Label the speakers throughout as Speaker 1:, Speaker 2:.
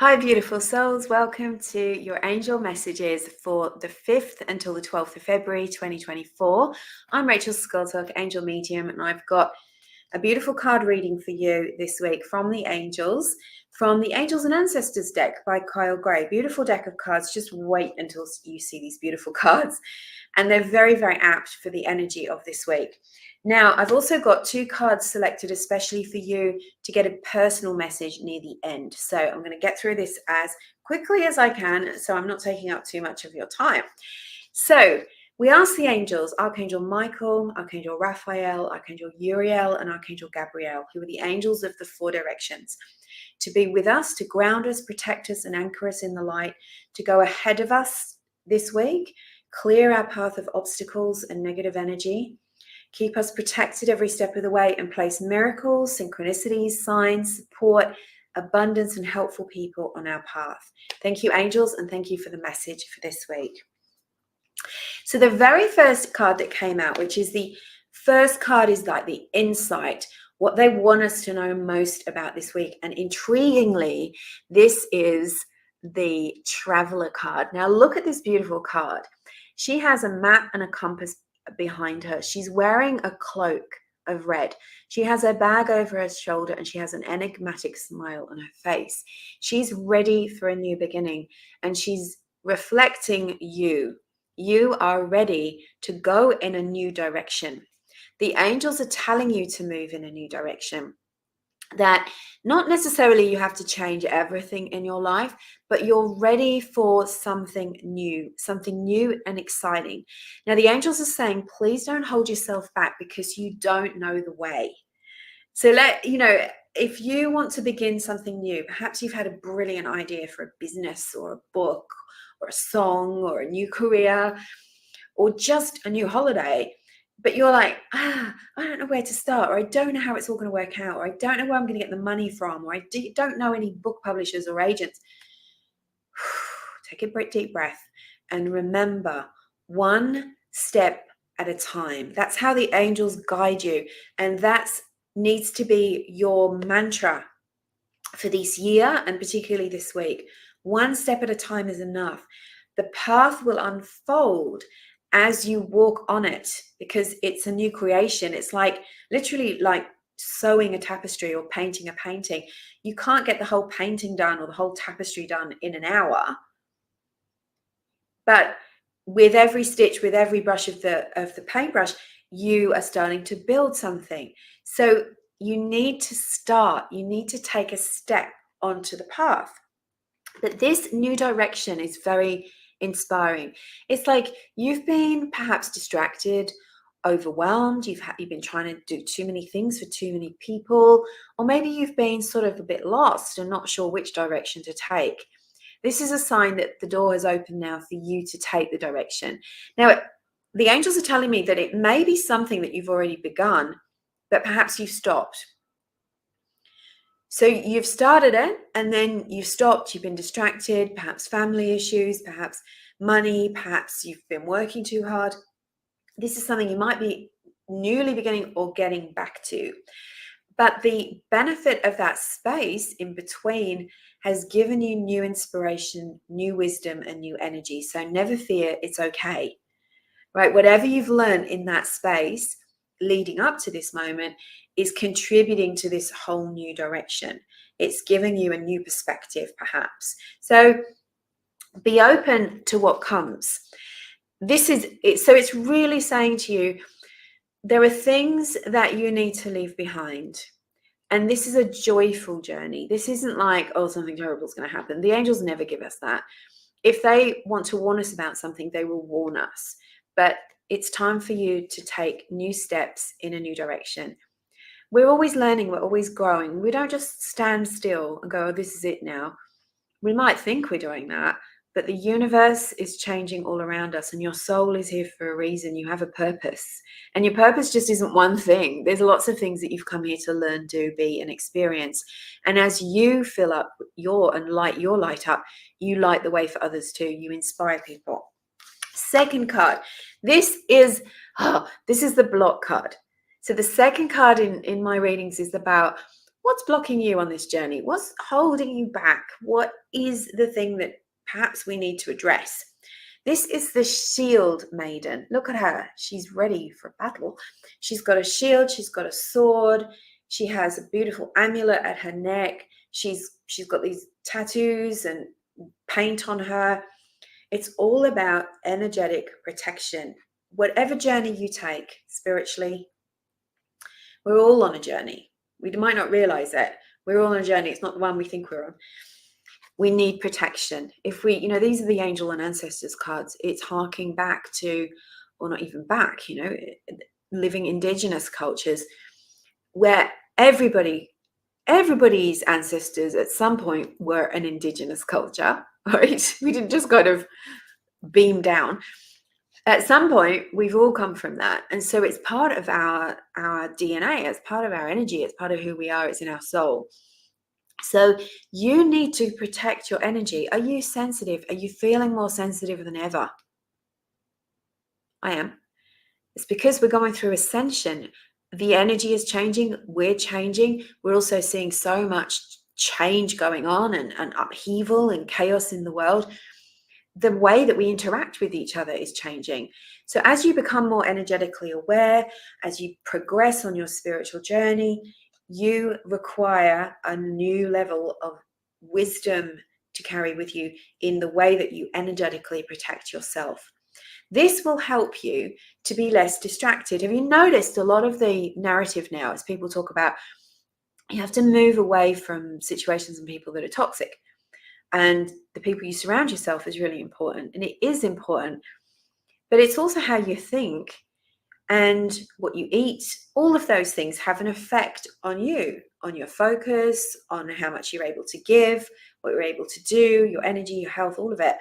Speaker 1: Hi, beautiful souls. Welcome to your angel messages for the 5th until the 12th of February 2024. I'm Rachel Scoltock, angel medium, and I've got a beautiful card reading for you this week from the Angels and Ancestors deck by Kyle Gray. Beautiful deck of cards. Just wait until you see these beautiful cards. And they're very, very apt for the energy of this week. Now, I've also got 2 cards selected especially for you to get a personal message near the end. So I'm going to get through this as quickly as I can, so I'm not taking up too much of your time. So we ask the angels, Archangel Michael, Archangel Raphael, Archangel Uriel, and Archangel Gabriel, who are the angels of the 4 directions, to be with us, to ground us, protect us, and anchor us in the light, to go ahead of us this week, clear our path of obstacles and negative energy, keep us protected every step of the way, and place miracles, synchronicities, signs, support, abundance, and helpful people on our path. Thank you, angels, and thank you for the message for this week. So the very first card that came out, which is the first card, is like the insight, what they want us to know most about this week. And intriguingly, this is the Traveler card. Now look at this beautiful card. She has a map and a compass behind her. She's wearing a cloak of red. She has her bag over her shoulder and she has an enigmatic smile on her face. She's ready for a new beginning and she's reflecting you. You are ready to go in a new direction. The angels are telling you to move in a new direction. That not necessarily you have to change everything in your life, but you're ready for something new and exciting. Now, the angels are saying, please don't hold yourself back because you don't know the way. So if you want to begin something new, perhaps you've had a brilliant idea for a business or a book or a song or a new career or just a new holiday, but you're like, I don't know where to start, or I don't know how it's all going to work out, or I don't know where I'm going to get the money from, or I don't know any book publishers or agents. Take a deep breath and remember, one step at a time. That's how the angels guide you. And that needs to be your mantra for this year and particularly this week. One step at a time is enough. The path will unfold as you walk on it because it's a new creation. It's like literally like sewing a tapestry or painting a painting. You can't get the whole painting done or the whole tapestry done in an hour. But with every stitch, with every brush of the paintbrush, you are starting to build something. So you need to start. You need to take a step onto the path. But this new direction is very inspiring. It's like you've been perhaps distracted, overwhelmed. You've been trying to do too many things for too many people, or maybe you've been sort of a bit lost and not sure which direction to take. This is a sign that the door has opened now for you to take the direction. Now, the angels are telling me that it may be something that you've already begun, but perhaps you've stopped. So you've started it and then you've stopped, you've been distracted, perhaps family issues, perhaps money, perhaps you've been working too hard. This is something you might be newly beginning or getting back to. But the benefit of that space in between has given you new inspiration, new wisdom, and new energy. So never fear, it's okay, right? Whatever you've learned in that space leading up to this moment is contributing to this whole new direction. It's giving you a new perspective, perhaps. So be open to what comes. This is it. So it's really saying to you, there are things that you need to leave behind. And this is a joyful journey. This isn't like, oh, something terrible is going to happen. The angels never give us that. If they want to warn us about something, they will warn us. But it's time for you to take new steps in a new direction. We're always learning. We're always growing. We don't just stand still and go, oh, this is it now. We might think we're doing that, but the universe is changing all around us and your soul is here for a reason. You have a purpose, and your purpose just isn't one thing. There's lots of things that you've come here to learn, do, be, and experience. And as you fill up and light your light up, you light the way for others too. You inspire people. Second card. This is the block card. So the second card in my readings is about What's blocking you on this journey? What's holding you back? What is the thing that perhaps we need to address? This is the shield maiden. Look at her. She's ready for battle. She's got a shield. She's got a sword. She has a beautiful amulet at her neck. She's got these tattoos and paint on her. It's all about energetic protection. Whatever journey you take spiritually, we're all on a journey. We might not realize it. We're all on a journey. It's not the one we think we're on. We need protection. If we, these are the angel and ancestors cards. It's harking back to, or not even back, living indigenous cultures where everybody's ancestors at some point were an indigenous culture, right? We didn't just kind of beam down. At some point, we've all come from that. And so it's part of our DNA, it's part of our energy, it's part of who we are, it's in our soul. So you need to protect your energy. Are you sensitive? Are you feeling more sensitive than ever? I am. It's because we're going through ascension. The energy is changing. We're changing. We're also seeing so much change going on and upheaval and chaos in the world. The way that we interact with each other is changing. So as you become more energetically aware, as you progress on your spiritual journey, you require a new level of wisdom to carry with you in the way that you energetically protect yourself. This will help you to be less distracted. Have you noticed a lot of the narrative now as people talk about you have to move away from situations and people that are toxic? And the people you surround yourself is really important. And it is important. But it's also how you think and what you eat. All of those things have an effect on you, on your focus, on how much you're able to give, what you're able to do, your energy, your health, all of it.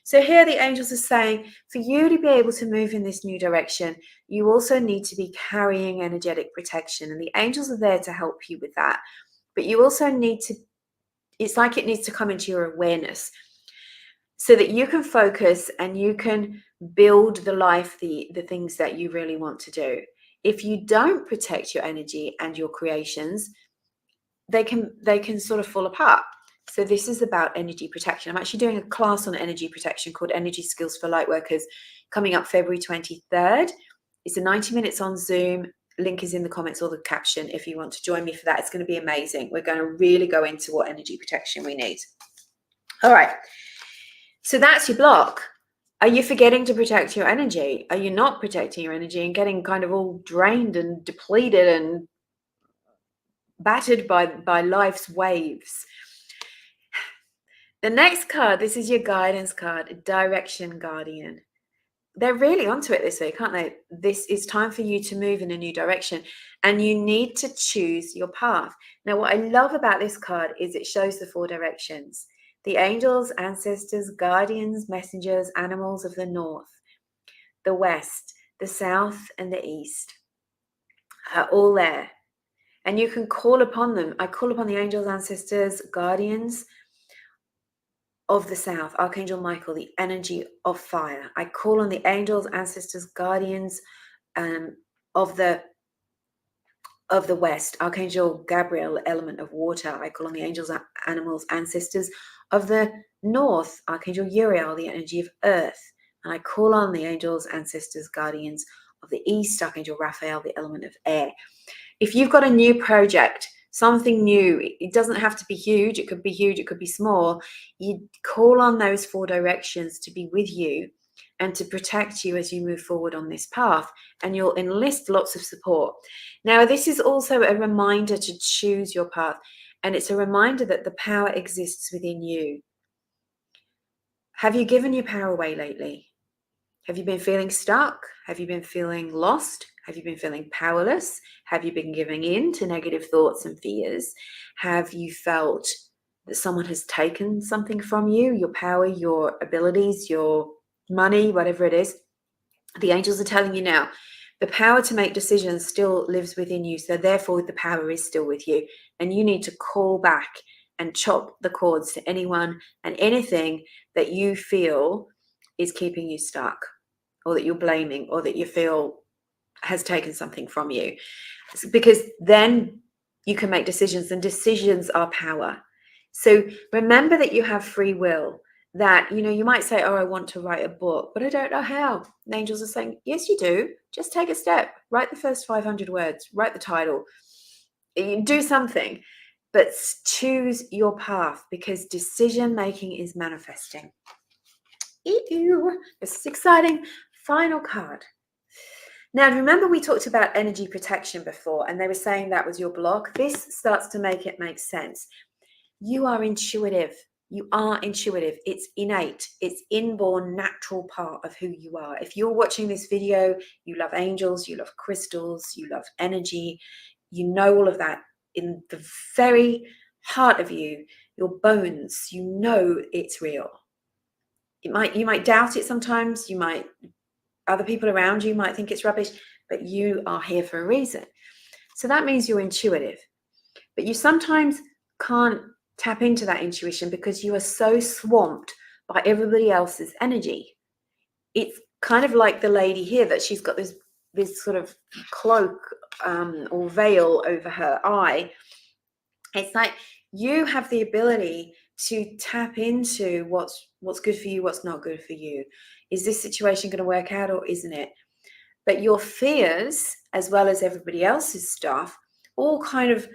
Speaker 1: So here the angels are saying, for you to be able to move in this new direction, you also need to be carrying energetic protection. And the angels are there to help you with that. But you also need to, it's like it needs to come into your awareness so that you can focus and you can build the life, the things that you really want to do. If you don't protect your energy and your creations, they can sort of fall apart. So this is about energy protection. I'm actually doing a class on energy protection called Energy Skills for Lightworkers coming up February 23rd. It's a 90 minutes on Zoom. Link is in the comments or the caption if you want to join me for that. It's going to be amazing. We're going to really go into what energy protection we need. All right. So that's your block. Are you forgetting to protect your energy? Are you not protecting your energy and getting kind of all drained and depleted and battered by life's waves? The next card, this is your guidance card, Direction Guardian. They're really onto it this week, aren't they? This is time for you to move in a new direction and you need to choose your path. Now, what I love about this card is it shows the 4 directions. The angels, ancestors, guardians, messengers, animals of the north, the west, the south, and the east are all there. And you can call upon them. I call upon the angels, ancestors, guardians of the south, Archangel Michael, the energy of fire. I call on the angels, ancestors, guardians of the west, Archangel Gabriel, element of water. I call on the angels, animals, ancestors of the north, Archangel Uriel, the energy of earth. And I call on the angels, ancestors, guardians of the east, Archangel Raphael, the element of air. If you've got a new project, something new, it doesn't have to be huge. It could be huge, it could be small. You call on those 4 directions to be with you and to protect you as you move forward on this path. And you'll enlist lots of support. Now, this is also a reminder to choose your path. And it's a reminder that the power exists within you. Have you given your power away lately? Have you been feeling stuck? Have you been feeling lost? Have you been feeling powerless? Have you been giving in to negative thoughts and fears? Have you felt that someone has taken something from you, your power, your abilities, your money, whatever it is? The angels are telling you now, the power to make decisions still lives within you. So therefore, the power is still with you. And you need to call back and chop the cords to anyone and anything that you feel is keeping you stuck, or that you're blaming, or that you feel has taken something from you. Because then you can make decisions, and decisions are power. So remember that you have free will, that, you might say, oh, I want to write a book, but I don't know how. And angels are saying, yes, you do. Just take a step. Write the first 500 words. Write the title. Do something, but choose your path, because decision making is manifesting. Ew, this is exciting. Final card. Now, remember we talked about energy protection before, and they were saying that was your block. This starts to make it make sense. You are intuitive. You are intuitive. It's innate. It's inborn, natural part of who you are. If you're watching this video, you love angels, you love crystals, you love energy, you know all of that in the very heart of you, your bones, you know it's real. You might doubt it sometimes. Other people around you might think it's rubbish, but you are here for a reason. So that means you're intuitive. But you sometimes can't tap into that intuition because you are so swamped by everybody else's energy. It's kind of like the lady here, that she's got this sort of cloak or veil over her eye. It's like you have the ability to tap into what's good for you, what's not good for you. Is this situation going to work out or isn't it? But your fears, as well as everybody else's stuff, all kind of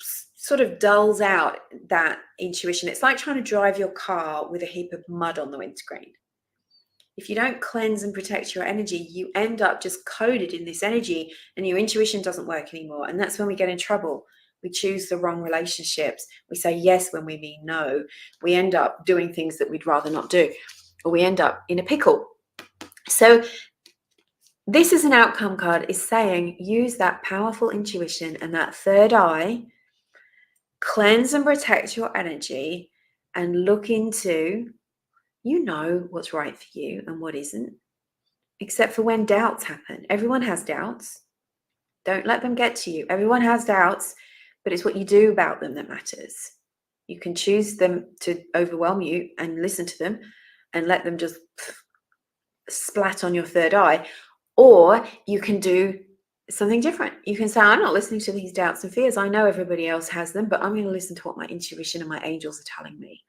Speaker 1: sort of dulls out that intuition. It's like trying to drive your car with a heap of mud on the windscreen. If you don't cleanse and protect your energy, you end up just coated in this energy, and your intuition doesn't work anymore. And that's when we get in trouble. We choose the wrong relationships. We say yes when we mean no. We end up doing things that we'd rather not do, or we end up in a pickle. So this is an outcome card, is saying use that powerful intuition and that third eye, cleanse and protect your energy, and look into, what's right for you and what isn't, except for when doubts happen. Everyone has doubts. Don't let them get to you. Everyone has doubts, but it's what you do about them that matters. You can choose them to overwhelm you and listen to them and let them just splat on your third eye, or you can do something different. You can say, I'm not listening to these doubts and fears. I know everybody else has them, but I'm going to listen to what my intuition and my angels are telling me.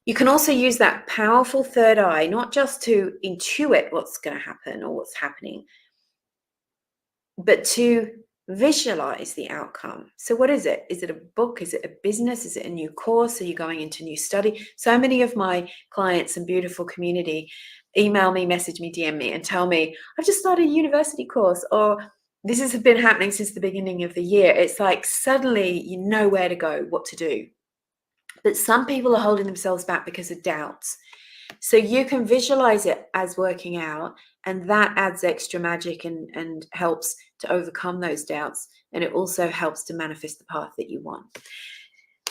Speaker 1: You can also use that powerful third eye, not just to intuit what's going to happen or what's happening, but to visualize the outcome. So what is it? Is it a book? Is it a business? Is it a new course? Are you going into new study? So many of my clients and beautiful community email me, message me, DM me, and tell me, I've just started a university course, or this has been happening since the beginning of the year. It's like suddenly you know where to go, what to do. But some people are holding themselves back because of doubts. So you can visualize it as working out, and that adds extra magic and helps to overcome those doubts. And it also helps to manifest the path that you want.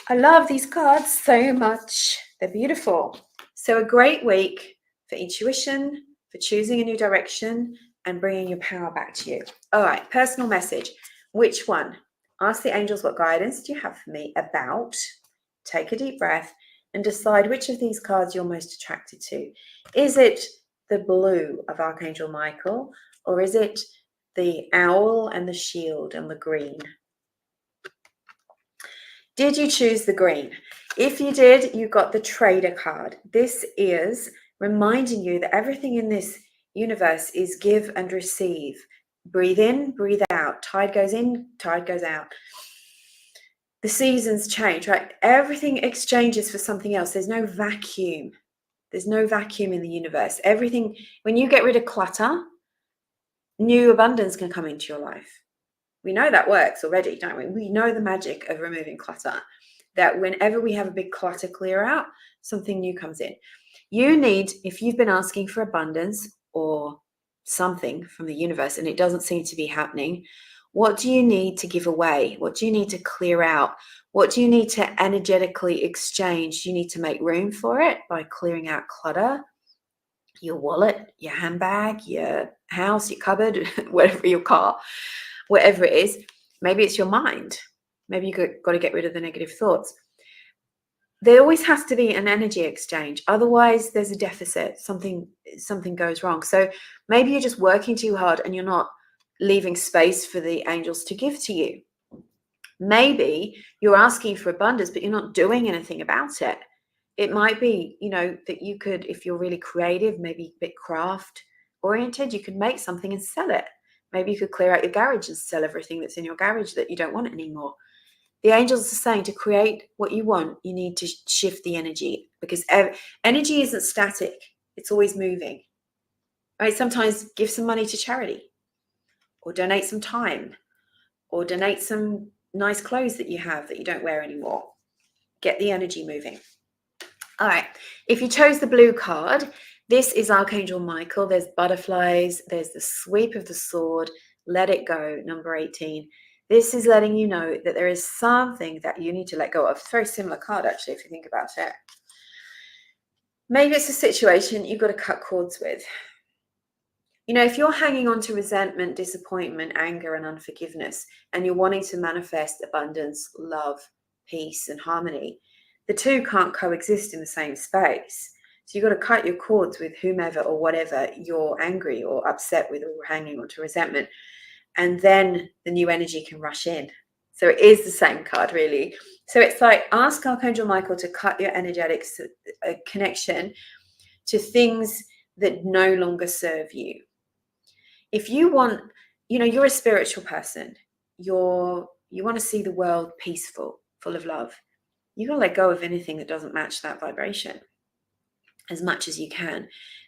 Speaker 1: I love these cards so much. They're beautiful. So a great week for intuition, for choosing a new direction and bringing your power back to you. All right, personal message. Which one? Ask the angels, what guidance do you have for me about? Take a deep breath and decide which of these cards you're most attracted to. Is it the blue of Archangel Michael, or is it the owl and the shield and the green? Did you choose the green? If you did, you got the trader card. This is reminding you that everything in this universe is give and receive. Breathe in, breathe out. Tide goes in, tide goes out. The seasons change, right? Everything exchanges for something else. There's no vacuum. There's no vacuum in the universe. Everything, when you get rid of clutter, new abundance can come into your life. We know that works already, don't we? We know the magic of removing clutter, that whenever we have a big clutter clear out, something new comes in. You need, if you've been asking for abundance or something from the universe and it doesn't seem to be happening, what do you need to give away? What do you need to clear out? What do you need to energetically exchange? You need to make room for it by clearing out clutter, your wallet, your handbag, your house, your cupboard, whatever, your car, whatever it is. Maybe it's your mind. Maybe you've got to get rid of the negative thoughts. There always has to be an energy exchange. Otherwise, there's a deficit. Something goes wrong. So maybe you're just working too hard and you're not leaving space for the angels to give to you. Maybe you're asking for abundance, but you're not doing anything about it. It might be, that you could, if you're really creative, maybe a bit craft oriented, you could make something and sell it. Maybe you could clear out your garage and sell everything that's in your garage that you don't want anymore. The angels are saying to create what you want, you need to shift the energy, because energy isn't static. It's always moving. Right? Sometimes give some money to charity, or donate some time, or donate some nice clothes that you have that you don't wear anymore. Get the energy moving. All right. If you chose the blue card, this is Archangel Michael. There's butterflies. There's the sweep of the sword. Let it go, number 18. This is letting you know that there is something that you need to let go of. It's a very similar card, actually, if you think about it. Maybe it's a situation you've got to cut cords with. If you're hanging on to resentment, disappointment, anger, and unforgiveness, and you're wanting to manifest abundance, love, peace, and harmony, the two can't coexist in the same space. So you've got to cut your cords with whomever or whatever you're angry or upset with, or hanging on to resentment. And then the new energy can rush in. So it is the same card, really. So it's like, ask Archangel Michael to cut your energetic connection to things that no longer serve you. If you want, you're a spiritual person, you want to see the world peaceful, full of love, you got to let go of anything that doesn't match that vibration as much as you can.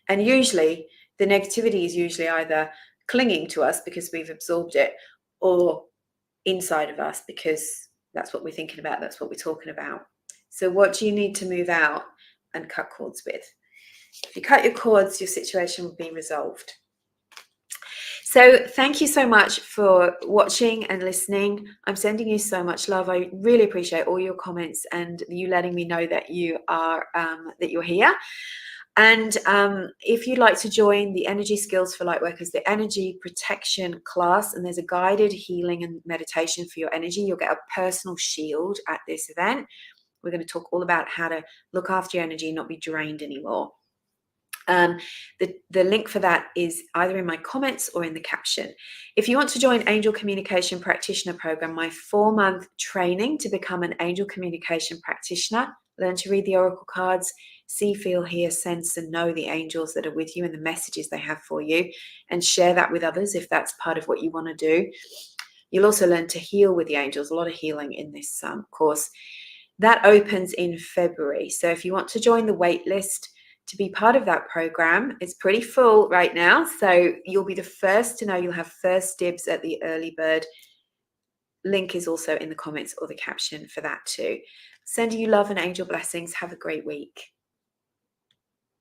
Speaker 1: And usually the negativity is usually either clinging to us because we've absorbed it, or inside of us because that's what we're thinking about, that's what we're talking about. So what do you need to move out and cut cords with? If you cut your cords, your situation will be resolved. So thank you so much for watching and listening. I'm sending you so much love. I really appreciate all your comments and you letting me know that you are that you're here. And if you'd like to join the Energy Skills for Lightworkers, the energy protection class, and there's a guided healing and meditation for your energy, you'll get a personal shield at this event. We're going to talk all about how to look after your energy and not be drained anymore. The link for that is either in my comments or in the caption. If you want to join Angel Communication Practitioner Program, my 4-month training to become an Angel Communication Practitioner, learn to read the oracle cards, see, feel, hear, sense, and know the angels that are with you and the messages they have for you, and share that with others if that's part of what you want to do. You'll also learn to heal with the angels, a lot of healing in this course. That opens in February. So if you want to join the waitlist to be part of that program, it's pretty full right now. So you'll be the first to know. You'll have first dibs at the early bird. Link is also in the comments or the caption for that too. Sending you love and angel blessings. Have a great week.